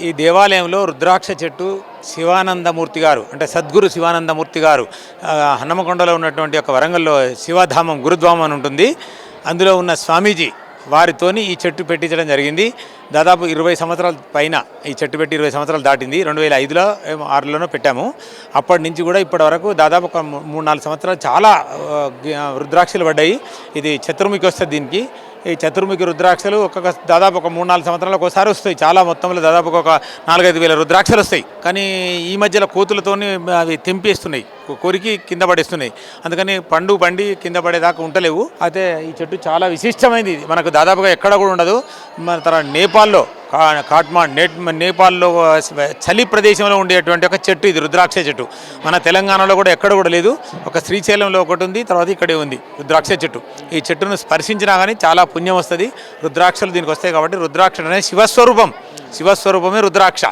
ఈ దేవాలయంలో రుద్రాక్ష చెట్టు శివానందమూర్తి గారు అంటే సద్గురు శివానందమూర్తి గారు హన్నమకొండలో ఉన్నటువంటి ఒక వరంగల్లో శివధామం గురుద్వామం అని ఉంటుంది. అందులో ఉన్న స్వామీజీ వారితోని ఈ చెట్టు పెట్టించడం జరిగింది. దాదాపు 20 సంవత్సరాల పైన ఈ చెట్టు పెట్టి 20 సంవత్సరాలు దాటింది. 2005లో 2006లోనో పెట్టాము. అప్పటి నుంచి కూడా ఇప్పటి వరకు దాదాపు ఒక 3-4 సంవత్సరాలు చాలా రుద్రాక్షలు పడ్డాయి. ఇది చతుర్ముఖి వస్తుంది దీనికి. ఈ చతుర్ముఖి రుద్రాక్షలు దాదాపు ఒక 3-4 సంవత్సరాలకు ఒకసారి వస్తాయి. చాలా మొత్తంలో దాదాపు ఒక 4-5 వేల రుద్రాక్షలు వస్తాయి. కానీ ఈ మధ్యలో కోతులతోని అవి తెంపేస్తున్నాయి, కొరికి కింద పడేస్తున్నాయి. అందుకని పండి కింద పడేదాకా ఉండలేవు. అయితే ఈ చెట్టు చాలా విశిష్టమైనది, మనకు దాదాపుగా ఎక్కడ కూడా ఉండదు. మన తర్వాత నేపాల్లో నేపాల్లో చలి ప్రదేశంలో ఉండేటువంటి ఒక చెట్టు ఇది, రుద్రాక్ష చెట్టు. మన తెలంగాణలో కూడా ఎక్కడ కూడా లేదు. ఒక శ్రీశైలంలో ఒకటి ఉంది, తర్వాత ఇక్కడే ఉంది రుద్రాక్ష చెట్టు. ఈ చెట్టును స్పర్శించినా కానీ చాలా పుణ్యం వస్తుంది. రుద్రాక్షలు దీనికి వస్తాయి కాబట్టి రుద్రాక్ష అనేది శివస్వరూపమే రుద్రాక్ష.